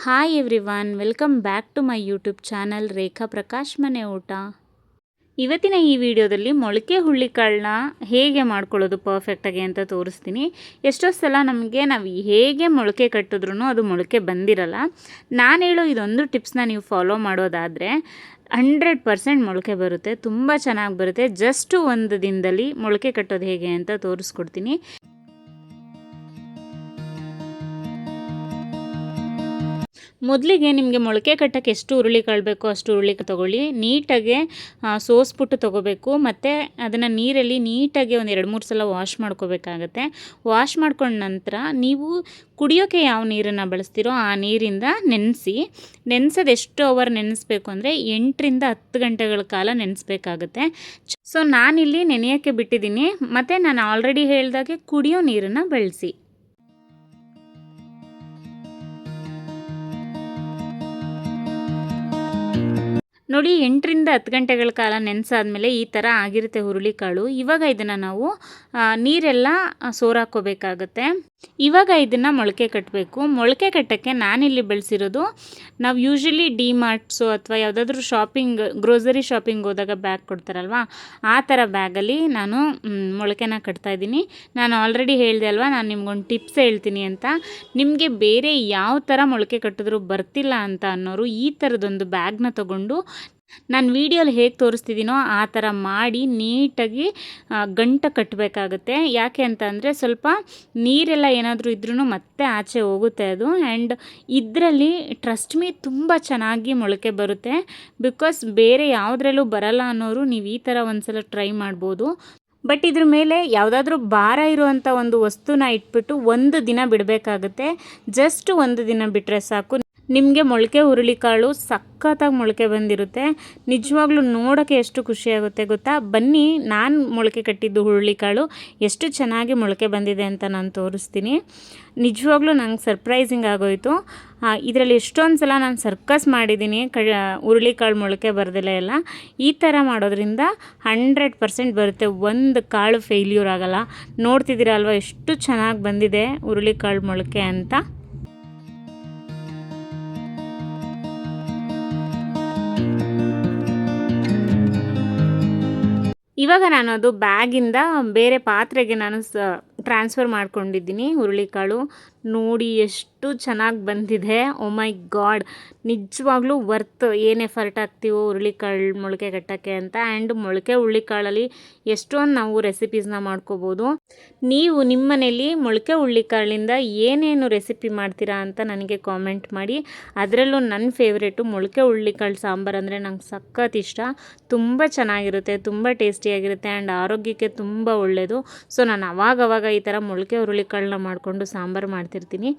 Hi everyone, welcome back to my YouTube channel Rekha Prakash ಮನೆ ಊಟ. ಇವತ್ತಿನ ಈ ವಿಡಿಯೋದಲ್ಲಿ ಮೊಳಕೆ ಹುಳ್ಳಿಕಾಳನ್ನ ಹೇಗೆ ಮಾಡ್ಕೊಳ್ಳೋದು ಪರ್ಫೆಕ್ಟಾಗಿ ಅಂತ ತೋರಿಸ್ತೀನಿ. ಎಷ್ಟೋ ಸಲ ನಾವು ಹೇಗೆ ಮೊಳಕೆ ಕಟ್ಟಿದ್ರೂ ಅದು ಮೊಳಕೆ ಬಂದಿರಲ್ಲ. ನಾನು ಹೇಳೋ ಇದೊಂದು ಟಿಪ್ಸ್ನ ನೀವು ಫಾಲೋ ಮಾಡೋದಾದರೆ 100% ಮೊಳಕೆ ಬರುತ್ತೆ, ತುಂಬ ಚೆನ್ನಾಗಿ ಬರುತ್ತೆ. ಜಸ್ಟ್ ಒಂದು ದಿನದಲ್ಲಿ ಮೊಳಕೆ ಕಟ್ಟೋದು ಹೇಗೆ ಅಂತ ತೋರಿಸ್ಕೊಡ್ತೀನಿ. ಮೊದಲಿಗೆ ನಿಮಗೆ ಮೊಳಕೆ ಕಟ್ಟೋಕ್ಕೆ ಎಷ್ಟು ಹುರುಳಿಕಾಳು ಬೇಕೋ ಅಷ್ಟು ಹುರುಳಿಕಾಳು ತೊಗೊಳ್ಳಿ. ನೀಟಾಗಿ ಸೋಸ್ಬಿಟ್ಟು ತೊಗೋಬೇಕು. ಮತ್ತು ಅದನ್ನು ನೀರಲ್ಲಿ ನೀಟಾಗಿ ಒಂದು 2-3 ಸಲ ವಾಶ್ ಮಾಡ್ಕೋಬೇಕಾಗತ್ತೆ. ವಾಶ್ ಮಾಡ್ಕೊಂಡ ನಂತರ ನೀವು ಕುಡಿಯೋಕ್ಕೆ ಯಾವ ನೀರನ್ನು ಬಳಸ್ತೀರೋ ಆ ನೀರಿಂದ ನೆನೆಸೋದು ಎಷ್ಟು ಅವರ್ ನೆನೆಸ್ಬೇಕು ಅಂದರೆ 8ರಿಂದ 10 ಗಂಟೆಗಳ ಕಾಲ ನೆನೆಸ್ಬೇಕಾಗತ್ತೆ. ಸೊ ನಾನಿಲ್ಲಿ ನೆನೆಯೋಕ್ಕೆ ಬಿಟ್ಟಿದ್ದೀನಿ. ಮತ್ತು ನಾನು ಆಲ್ರೆಡಿ ಹೇಳಿದಾಗೆ ಕುಡಿಯೋ ನೀರನ್ನು ಬಳಸಿ. ನೋಡಿ, 8ರಿಂದ 10 ಗಂಟೆಗಳ ಕಾಲ ನೆನೆಸಾದ್ಮೇಲೆ ಈ ಥರ ಆಗಿರುತ್ತೆ ಹುರುಳಿಕಾಳು. ಇವಾಗ ಇದನ್ನು ನಾವು ನೀರೆಲ್ಲ ಸೋರಾಕೋಬೇಕಾಗತ್ತೆ. ಇವಾಗ ಇದನ್ನು ಮೊಳಕೆ ಕಟ್ಟಬೇಕು. ಮೊಳಕೆ ಕಟ್ಟೋಕ್ಕೆ ನಾನಿಲ್ಲಿ ಬಳಸಿರೋದು, ನಾವು ಯೂಶ್ವಲಿ ಡಿ-ಮಾರ್ಟ್ಸು ಅಥವಾ ಯಾವುದಾದ್ರೂ ಗ್ರೋಸರಿ ಶಾಪಿಂಗ್ ಹೋದಾಗ ಬ್ಯಾಗ್ ಕೊಡ್ತಾರಲ್ವ, ಆ ಥರ ಬ್ಯಾಗಲ್ಲಿ ನಾನು ಮೊಳಕೆನ ಕಟ್ತಾಯಿದ್ದೀನಿ. ನಾನು ಆಲ್ರೆಡಿ ಹೇಳಿದೆ ಅಲ್ವಾ, ನಾನು ನಿಮ್ಗೊಂದು ಟಿಪ್ಸ್ ಹೇಳ್ತೀನಿ ಅಂತ. ನಿಮಗೆ ಬೇರೆ ಯಾವ ಥರ ಮೊಳಕೆ ಕಟ್ಟಿದ್ರೂ ಬರ್ತಿಲ್ಲ ಅಂತ ಅನ್ನೋರು ಈ ಥರದೊಂದು ಬ್ಯಾಗ್ನ ತೊಗೊಂಡು ನಾನು ವಿಡಿಯೋಲಿ ಹೇಗೆ ತೋರಿಸ್ತಿದ್ದೀನೋ ಆ ಥರ ಮಾಡಿ ನೀಟಾಗಿ ಗಂಟು ಕಟ್ಟಬೇಕಾಗುತ್ತೆ. ಯಾಕೆ ಅಂತ ಅಂದರೆ ಸ್ವಲ್ಪ ನೀರೆಲ್ಲ ಏನಾದರೂ ಇದ್ರೂ ಮತ್ತೆ ಆಚೆ ಹೋಗುತ್ತೆ ಅದು. ಆ್ಯಂಡ್ ಇದರಲ್ಲಿ ಟ್ರಸ್ಟ್ ಮೀ ತುಂಬ ಚೆನ್ನಾಗಿ ಮೊಳಕೆ ಬರುತ್ತೆ. ಬಿಕಾಸ್ ಬೇರೆ ಯಾವುದ್ರಲ್ಲೂ ಬರಲ್ಲ ಅನ್ನೋರು ನೀವು ಈ ಥರ ಒಂದು ಸಲ ಟ್ರೈ ಮಾಡ್ಬೋದು. ಬಟ್ ಇದ್ರ ಮೇಲೆ ಯಾವುದಾದ್ರೂ ಭಾರ ಇರುವಂಥ ಒಂದು ವಸ್ತುನ ಇಟ್ಬಿಟ್ಟು 1 ದಿನ ಬಿಡಬೇಕಾಗುತ್ತೆ. ಜಸ್ಟ್ 1 ದಿನ ಬಿಟ್ಟರೆ ಸಾಕು. ನಿಮಗೆ ಮೊಳಕೆ ಹುರುಳಿಕಾಳು ಸಖತ್ತಾಗಿ ಮೊಳಕೆ ಬಂದಿರುತ್ತೆ. ನಿಜವಾಗ್ಲೂ ನೋಡೋಕ್ಕೆ ಎಷ್ಟು ಖುಷಿಯಾಗುತ್ತೆ ಗೊತ್ತಾ? ಬನ್ನಿ, ನಾನು ಮೊಳಕೆ ಕಟ್ಟಿದ್ದು ಹುರುಳಿಕಾಳು ಎಷ್ಟು ಚೆನ್ನಾಗಿ ಮೊಳಕೆ ಬಂದಿದೆ ಅಂತ ನಾನು ತೋರಿಸ್ತೀನಿ. ನಿಜವಾಗ್ಲೂ ನಂಗೆ ಸರ್ಪ್ರೈಸಿಂಗ್ ಆಗೋಯಿತು. ಇದರಲ್ಲಿ ಎಷ್ಟೊಂದು ಸಲ ನಾನು ಸರ್ಕಸ್ ಮಾಡಿದ್ದೀನಿ, ಹುರುಳಿಕಾಳು ಮೊಳಕೆ ಬರ್ದಿಲ್ಲ ಎಲ್ಲ. ಈ ಥರ ಮಾಡೋದ್ರಿಂದ 100% ಬರುತ್ತೆ. ಒಂದು ಕಾಳು ಫೇಲ್ಯೂರ್ ಆಗೋಲ್ಲ. ನೋಡ್ತಿದ್ದೀರಾ ಅಲ್ವಾ ಎಷ್ಟು ಚೆನ್ನಾಗಿ ಬಂದಿದೆ ಹುರುಳಿಕಾಳು ಮೊಳಕೆ ಅಂತ. ಇವಾಗ ನಾನು ಅದು ಬ್ಯಾಗಿಂದ ಬೇರೆ ಪಾತ್ರೆಗೆ ನಾನು ಟ್ರಾನ್ಸ್ಫರ್ ಮಾಡ್ಕೊಂಡಿದ್ದೀನಿ ಹುರುಳಿಕಾಳು. ನೋಡಿ ಎಷ್ಟು ಚೆನ್ನಾಗಿ ಬಂದಿದೆ. ಓ ಮೈ ಗಾಡ್, ನಿಜವಾಗ್ಲೂ ವರ್ತ್ ಏನು ಎಫರ್ಟ್ ಹಾಕ್ತೀವೋ ಹುರುಳಿಕಾಳು ಮೊಳಕೆ ಕಟ್ಟೋಕ್ಕೆ ಅಂತ. ಆ್ಯಂಡ್ ಮೊಳಕೆ ಹುರುಳಿಕಾಳಲ್ಲಿ ಎಷ್ಟೊಂದು ನಾವು ರೆಸಿಪೀಸ್ನ ಮಾಡ್ಕೋಬೋದು. ನೀವು ನಿಮ್ಮ ಮನೇಲಿ ಮೊಳಕೆ ಹುರುಳಿಕಾಳಿಂದ ಏನೇನು ರೆಸಿಪಿ ಮಾಡ್ತೀರಾ ಅಂತ ನನಗೆ ಕಾಮೆಂಟ್ ಮಾಡಿ. ಅದರಲ್ಲೂ ನನ್ನ ಫೇವ್ರೇಟು ಮೊಳಕೆ ಹುರುಳಿಕಾಳು ಸಾಂಬಾರು ಅಂದರೆ ನಂಗೆ ಸಖತ್ ಇಷ್ಟ. ತುಂಬ ಚೆನ್ನಾಗಿರುತ್ತೆ, ತುಂಬ ಟೇಸ್ಟಿಯಾಗಿರುತ್ತೆ ಆ್ಯಂಡ್ ಆರೋಗ್ಯಕ್ಕೆ ತುಂಬ ಒಳ್ಳೆಯದು. ಸೊ ನಾನು ಅವಾಗವಾಗ ಈ ಥರ ಮೊಳಕೆ ಹುರುಳಿಕಾಳನ್ನ ಮಾಡಿಕೊಂಡು ಸಾಂಬಾರು ಮಾಡ್ತಿರ್ತೀನಿ.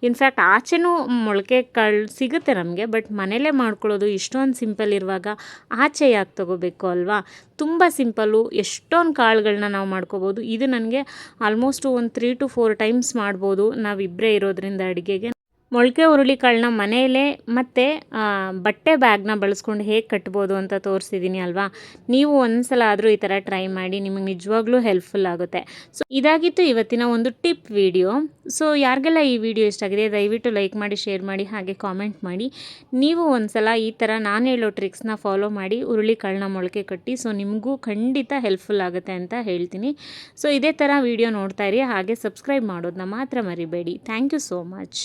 ಇನ್ಫ್ಯಾಕ್ಟ್ ಆಚೆನೂ ಮೊಳಕೆ ಕಾಳು ಸಿಗುತ್ತೆ ನಮಗೆ, ಬಟ್ ಮನೇಲೇ ಮಾಡ್ಕೊಳ್ಳೋದು ಇಷ್ಟೊಂದು ಸಿಂಪಲ್ ಇರುವಾಗ ಆಚೆ ಯಾಕೆ ತೊಗೋಬೇಕು ಅಲ್ವಾ? ತುಂಬ ಸಿಂಪಲ್ಲು, ಎಷ್ಟೊಂದು ಕಾಳುಗಳನ್ನ ನಾವು ಮಾಡ್ಕೋಬೋದು. ಇದು ನನಗೆ ಆಲ್ಮೋಸ್ಟ್ ಒಂದು 3 to 4 ಟೈಮ್ಸ್ ಮಾಡ್ಬೋದು ನಾವಿಬ್ಬರೇ ಇರೋದ್ರಿಂದ ಅಡುಗೆಗೆ. ಮೊಳಕೆ ಹುರುಳಿಕಾಳನ್ನ ಮನೆಯಲ್ಲೇ ಮತ್ತು ಬಟ್ಟೆ ಬ್ಯಾಗ್ನ ಬಳಸ್ಕೊಂಡು ಹೇಗೆ ಕಟ್ಬೋದು ಅಂತ ತೋರಿಸಿದ್ದೀನಿ ಅಲ್ವಾ? ನೀವು ಒಂದು ಸಲ ಆದರೂ ಈ ಥರ ಟ್ರೈ ಮಾಡಿ, ನಿಮಗೆ ನಿಜವಾಗ್ಲೂ ಹೆಲ್ಪ್ಫುಲ್ ಆಗುತ್ತೆ. ಸೊ ಇದಾಗಿತ್ತು ಇವತ್ತಿನ ಒಂದು ಟಿಪ್ ವಿಡಿಯೋ. ಸೊ ಯಾರಿಗೆಲ್ಲ ಈ ವಿಡಿಯೋ ಇಷ್ಟ ಆಗಿದೆ ದಯವಿಟ್ಟು ಲೈಕ್ ಮಾಡಿ, ಶೇರ್ ಮಾಡಿ, ಹಾಗೆ ಕಾಮೆಂಟ್ ಮಾಡಿ. ನೀವು ಒಂದು ಸಲ ಈ ಥರ ನಾನು ಹೇಳೋ ಟ್ರಿಕ್ಸ್ನ ಫಾಲೋ ಮಾಡಿ ಹುರುಳಿಕಾಳನ್ನ ಮೊಳಕೆ ಕಟ್ಟಿ. ಸೊ ನಿಮಗೂ ಖಂಡಿತ ಹೆಲ್ಪ್ಫುಲ್ ಆಗುತ್ತೆ ಅಂತ ಹೇಳ್ತೀನಿ. ಸೊ ಇದೇ ಥರ ವಿಡಿಯೋ ನೋಡ್ತಾ ಇರಿ, ಹಾಗೆ ಸಬ್ಸ್ಕ್ರೈಬ್ ಮಾಡೋದನ್ನ ಮಾತ್ರ ಮರಿಬೇಡಿ. Thank you so much.